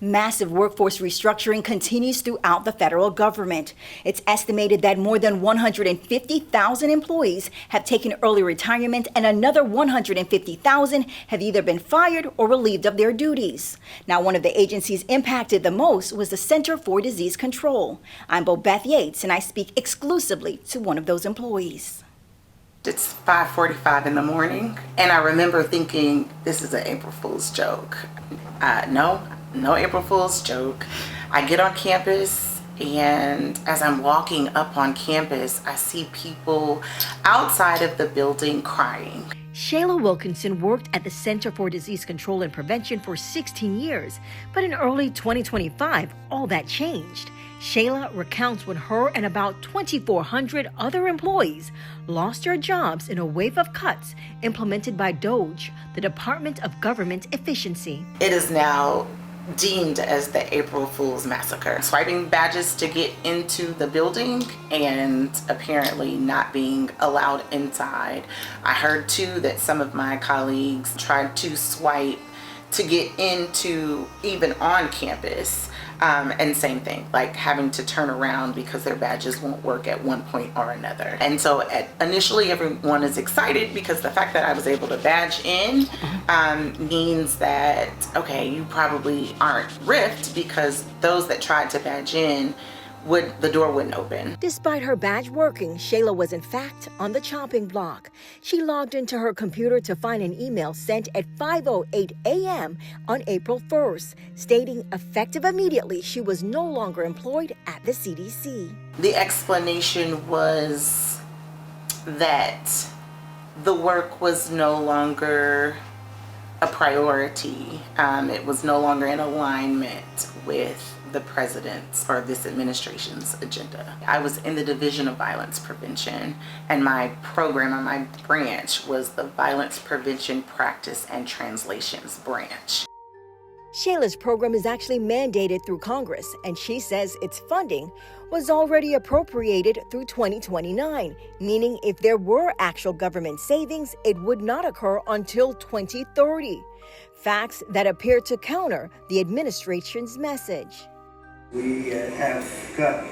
Massive workforce restructuring continues throughout the federal government. It's estimated that more than 150,000 employees have taken early retirement and another 150,000 have either been fired or relieved of their duties. Now, one of the agencies impacted the most was the Center for Disease Control. I'm Beth Yates, and I speak exclusively to one of those employees. It's 5:45 in the morning, and I remember thinking, this is an April Fool's joke. No April Fool's joke. I get on campus, and as I'm walking up on campus, I see people outside of the building crying. Shayla Wilkinson worked at the Center for Disease Control and Prevention for 16 years, but in early 2025, all that changed. Shayla recounts when her and about 2,400 other employees lost their jobs in a wave of cuts implemented by DOGE, the Department of Government Efficiency. It is now deemed as the April Fool's Massacre. Swiping badges to get into the building and apparently not being allowed inside. I heard too that some of my colleagues tried to swipe to get into even on campus. And same thing, like having to turn around because their badges won't work at one point or another. And so initially everyone is excited because the fact that I was able to badge in means that, okay, you probably aren't riffed, because those that tried to badge in, the door wouldn't open. Despite her badge working, Shayla was in fact on the chopping block. She logged into her computer to find an email sent at 5:08 a.m. on April 1st, stating effective immediately she was no longer employed at the CDC. The explanation was that the work was no longer a priority. It was no longer in alignment with the president's or this administration's agenda. I was in the Division of Violence Prevention, and my program or my branch was the Violence Prevention Practice and Translations branch. Shayla's program is actually mandated through Congress, and she says its funding was already appropriated through 2029, meaning if there were actual government savings, it would not occur until 2030. Facts that appear to counter the administration's message. We have got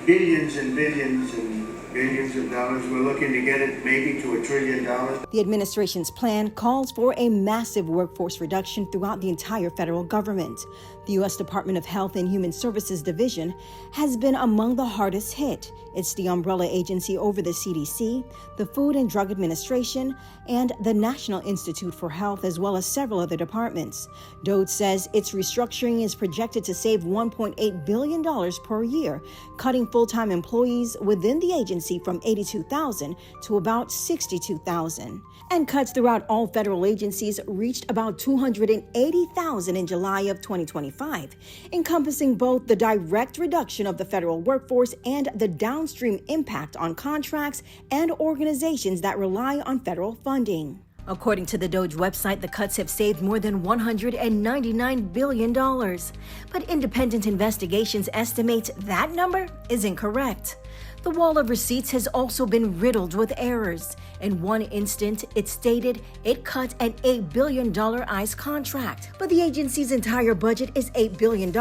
billions and billions and billions of dollars. We're looking to get it maybe to $1 trillion. The administration's plan calls for a massive workforce reduction throughout the entire federal government. The U.S. Department of Health and Human Services Division has been among the hardest hit. It's the umbrella agency over the CDC, the Food and Drug Administration, and the National Institute for Health, as well as several other departments. DOGE says its restructuring is projected to save $1.8 billion per year, cutting full-time employees within the agency from 82,000 to about 62,000. And cuts throughout all federal agencies reached about 280,000 in July of 2025, encompassing both the direct reduction of the federal workforce and the downstream impact on contracts and organizations that rely on federal funding. According to the DOGE website, the cuts have saved more than $199 billion. But independent investigations estimate that number is incorrect. The wall of receipts has also been riddled with errors. In one instance, it stated it cut an $8 billion ICE contract, but the agency's entire budget is $8 billion,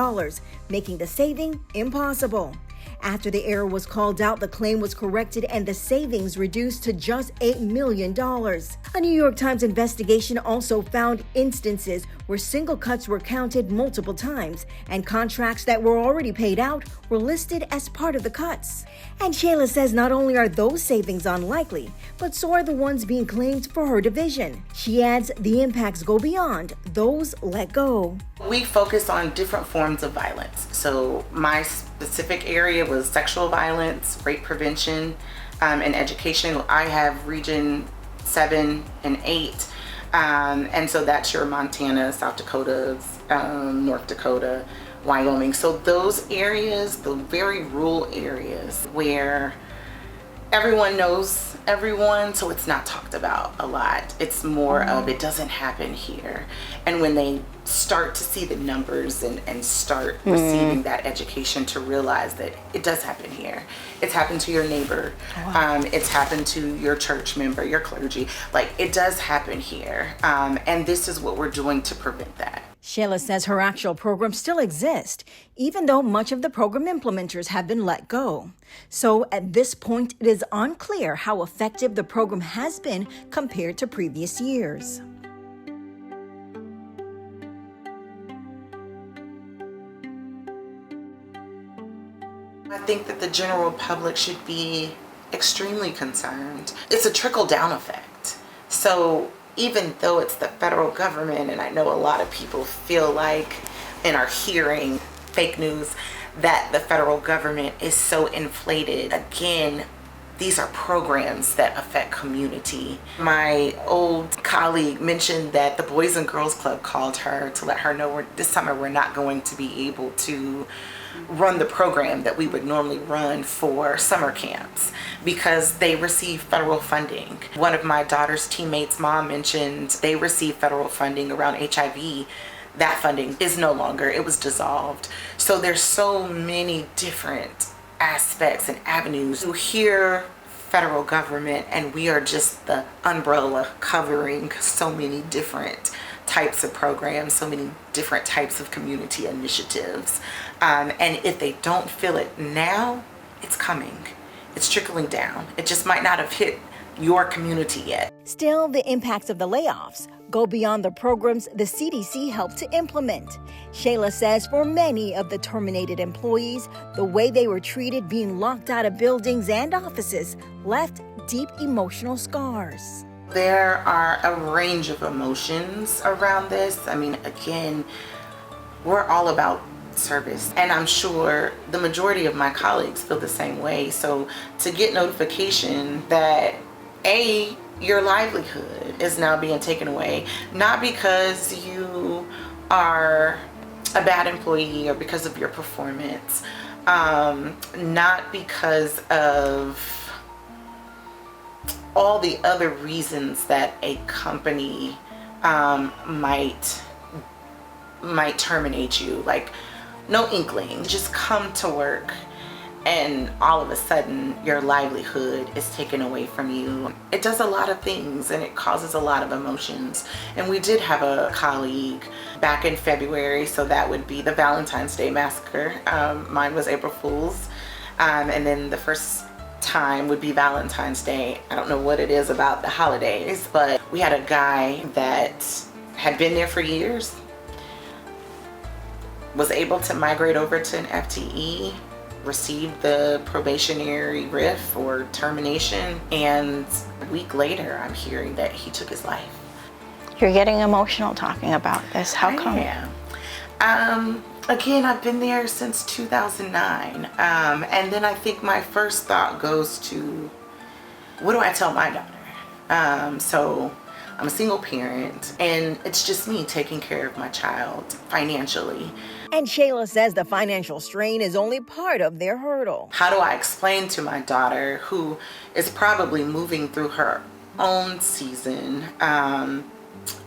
making the saving impossible. After the error was called out, the claim was corrected and the savings reduced to just $8 million. A New York Times investigation also found instances where single cuts were counted multiple times and contracts that were already paid out were listed as part of the cuts. And Shayla says not only are those savings unlikely, but so are the ones being claimed for her division. She adds the impacts go beyond those let go. We focus on different forms of violence. So my specific area was sexual violence, rape prevention, and education. I have Region 7 and 8. And so that's your Montana, South Dakota, North Dakota, Wyoming. So those areas, the very rural areas where everyone knows everyone, so it's not talked about a lot. It's more of it doesn't happen here. And when they start to see the numbers and start receiving that education to realize that it does happen here. It's happened to your neighbor. Wow. It's happened to your church member, your clergy. Like, it does happen here. And this is what we're doing to prevent that. Shayla says her actual program still exists, even though much of the program implementers have been let go. So at this point, it is unclear how effective the program has been compared to previous years. I think that the general public should be extremely concerned. It's a trickle-down effect. So even though it's the federal government, and I know a lot of people feel like and are hearing fake news that the federal government is so inflated, again, these are programs that affect community. My old colleague mentioned that the Boys and Girls Club called her to let her know this summer we're not going to be able to run the program that we would normally run for summer camps because they receive federal funding. One of my daughter's teammates' mom mentioned they receive federal funding around HIV. That funding is no longer, it was dissolved. So there's so many different aspects and avenues to hear federal government, and we are just the umbrella covering so many different types of programs, so many different types of community initiatives. And if they don't feel it now, it's coming. It's trickling down. It just might not have hit your community yet. Still, the impacts of the layoffs go beyond the programs the CDC helped to implement. Shayla says for many of the terminated employees, the way they were treated being locked out of buildings and offices left deep emotional scars. There are a range of emotions around this. I mean, again, we're all about service, and I'm sure the majority of my colleagues feel the same way. So to get notification that your livelihood is now being taken away, not because you are a bad employee or because of your performance, not because of all the other reasons that a company might terminate you. Like, no inkling, just come to work and all of a sudden your livelihood is taken away from you. It does a lot of things and it causes a lot of emotions. And we did have a colleague back in February, so that would be the Valentine's Day Massacre. Mine was April Fool's. And then the first time would be Valentine's Day. I don't know what it is about the holidays, but we had a guy that had been there for years, was able to migrate over to an FTE, received the probationary RIF or termination, and a week later I'm hearing that he took his life. You're getting emotional talking about this. How come? Again, I've been there since 2009, and then I think my first thought goes to, what do I tell my daughter? So I'm a single parent, and it's just me taking care of my child financially. And Shayla says the financial strain is only part of their hurdle. How do I explain to my daughter, who is probably moving through her own season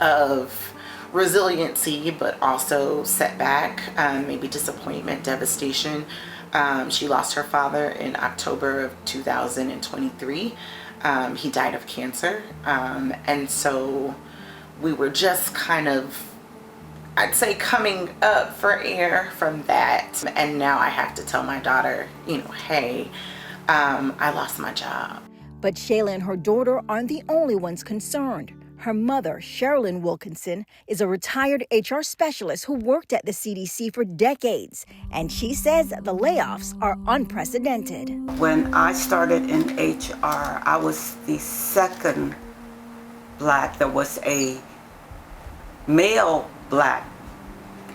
of resiliency, but also setback, maybe disappointment, devastation. She lost her father in October of 2023. He died of cancer. And so we were just kind of, I'd say, coming up for air from that. And now I have to tell my daughter, hey, I lost my job. But Shayla and her daughter aren't the only ones concerned. Her mother, Sherilyn Wilkinson, is a retired HR specialist who worked at the CDC for decades, and she says the layoffs are unprecedented. When I started in HR, I was the second Black. There was a male Black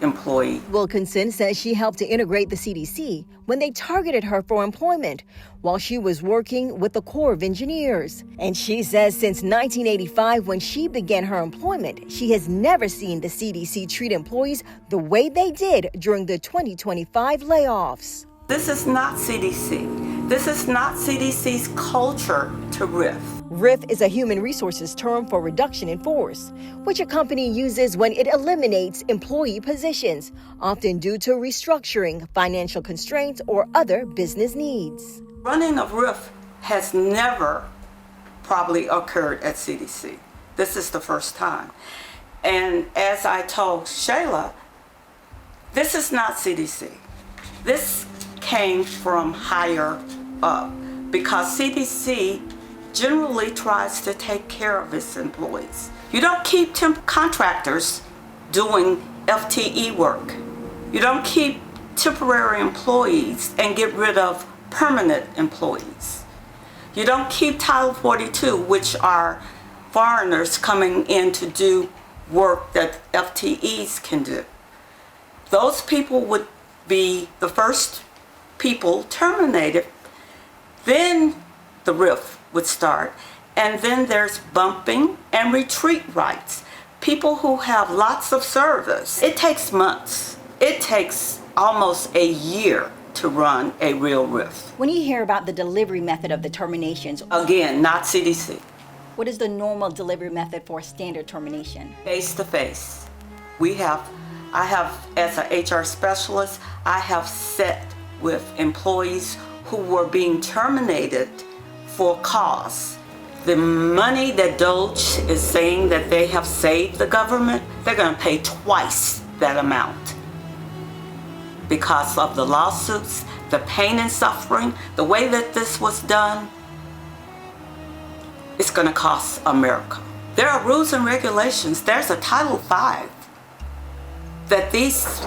employee. Wilkinson says she helped to integrate the CDC when they targeted her for employment while she was working with the Corps of Engineers. And she says since 1985, when she began her employment, she has never seen the CDC treat employees the way they did during the 2025 layoffs. This is not CDC. This is not CDC's culture to RIF. RIF is a human resources term for reduction in force, which a company uses when it eliminates employee positions, often due to restructuring, financial constraints, or other business needs. Running of RIF has never probably occurred at CDC. This is the first time. And as I told Shayla, this is not CDC. This came from higher up because CDC generally tries to take care of its employees. You don't keep temp contractors doing FTE work. You don't keep temporary employees and get rid of permanent employees. You don't keep Title 42, which are foreigners coming in to do work that FTEs can do. Those people would be the first people terminated. Then the RIF would start. And then there's bumping and retreat rights. People who have lots of service. It takes months. It takes almost a year to run a real RIF. When you hear about the delivery method of the terminations, Again, not CDC. what is the normal delivery method for a standard termination? Face to face. I have, as an HR specialist, I have sat with employees who were being terminated for cause. The money that Doge is saying that they have saved the government, they're going to pay twice that amount because of the lawsuits, the pain and suffering, the way that this was done. It's going to cost America. There are rules and regulations. There's a Title V that these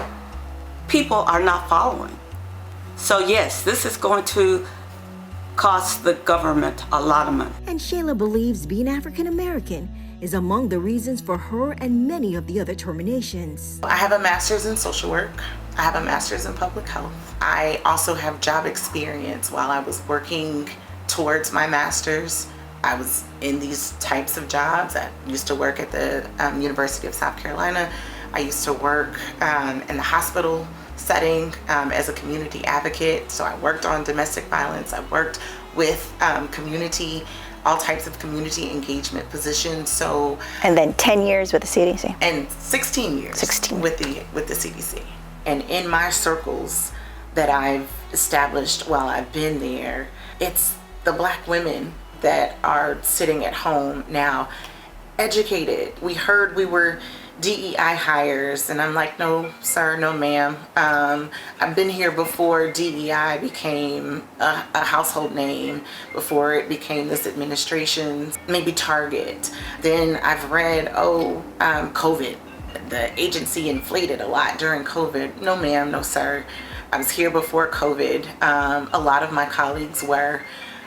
people are not following. So yes, this is going to cost the government a lot of money. And Shayla believes being African American is among the reasons for her and many of the other terminations. I have a master's in social work. I have a master's in public health. I also have job experience while I was working towards my master's. I was in these types of jobs. I used to work at the University of South Carolina. I used to work in the hospital setting as a community advocate. So I worked on domestic violence. I worked with community, all types of community engagement positions. So And then 10 years with the CDC. and 16 years 16. with the CDC. And in my circles that I've established while I've been there, it's the Black women that are sitting at home now, educated. We heard we were DEI hires, and I'm like, no, sir, no, ma'am. I've been here before DEI became a household name, before it became this administration's maybe target. Then I've read, COVID. The agency inflated a lot during COVID. No, ma'am, no, sir. I was here before COVID. A lot of my colleagues were.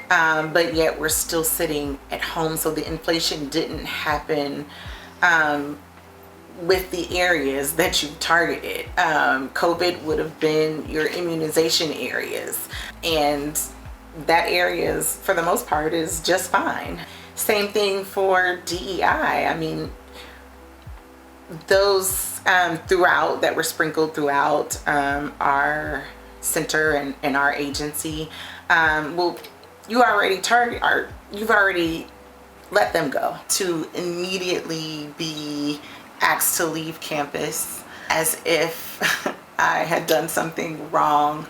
But yet we're still sitting at home. So the inflation didn't happen with the areas that you targeted. COVID would have been your immunization areas. And that areas, for the most part, is just fine. Same thing for DEI. I mean, those throughout that were sprinkled throughout our center and our agency, you already you've already let them go. To immediately be asked to leave campus as if I had done something wrong,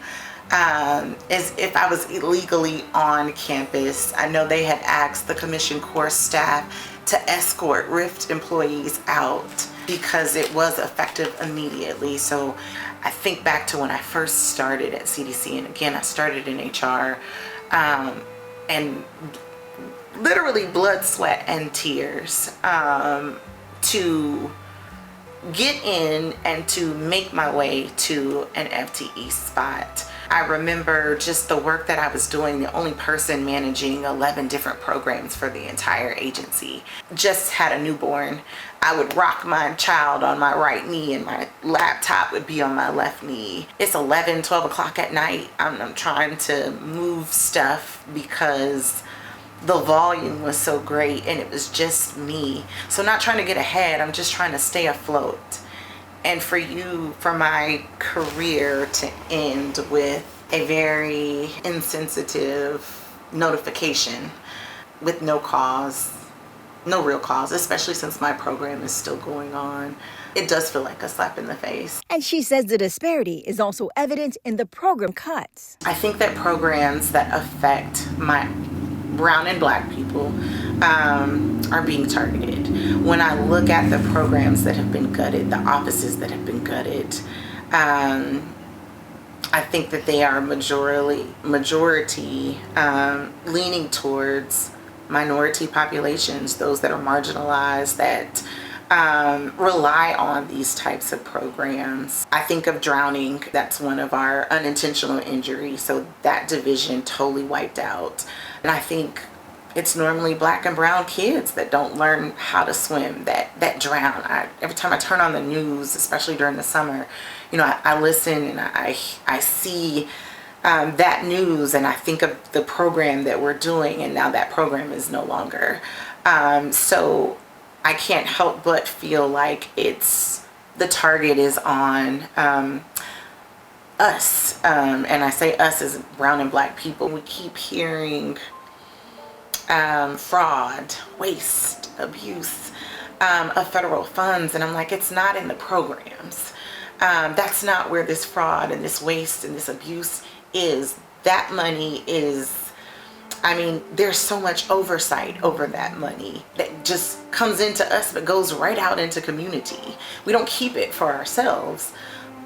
as if I was illegally on campus. I know they had asked the commission course staff to escort RIFT employees out because it was effective immediately. So I think back to when I first started at CDC, and again, I started in HR, and literally blood, sweat, and tears to get in and to make my way to an FTE spot. I remember just the work that I was doing, the only person managing 11 different programs for the entire agency. Just had a newborn. I would rock my child on my right knee and my laptop would be on my left knee. It's 11, 12 o'clock at night. I'm trying to move stuff because the volume was so great and it was just me. So not trying to get ahead, I'm just trying to stay afloat. And for my career to end with a very insensitive notification with no cause, no real cause, especially since my program is still going on, it does feel like a slap in the face. And she says the disparity is also evident in the program cuts. I think that programs that affect my brown and Black people are being targeted. When I look at the programs that have been gutted, the offices that have been gutted, I think that they are majority leaning towards minority populations, those that are marginalized, that rely on these types of programs. I think of drowning, that's one of our unintentional injuries, so that division totally wiped out. And I think it's normally Black and brown kids that don't learn how to swim, that drown. Every time I turn on the news, especially during the summer, I listen and I see that news, and I think of the program that we're doing, and now that program is no longer. So I can't help but feel like the target is on us, and I say us as brown and Black people. We keep hearing fraud, waste, abuse of federal funds, and I'm like, it's not in the programs. That's not where this fraud and this waste and this abuse is. That money is, there's so much oversight over that money that just comes into us but goes right out into community. We don't keep it for ourselves.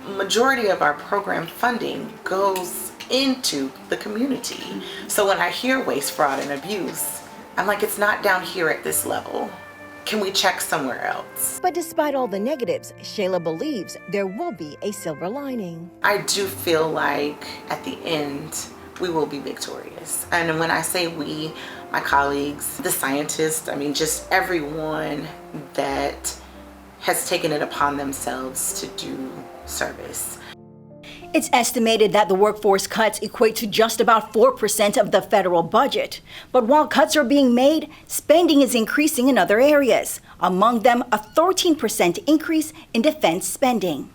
Majority of our program funding goes into the community. So when I hear waste, fraud, and abuse, I'm like, it's not down here at this level. Can we check somewhere else? But despite all the negatives, Shayla believes there will be a silver lining. I do feel like at the end, we will be victorious. And when I say we, my colleagues, the scientists, just everyone that has taken it upon themselves to do service. It's estimated that the workforce cuts equate to just about 4% of the federal budget. But while cuts are being made, spending is increasing in other areas. Among them, a 13% increase in defense spending.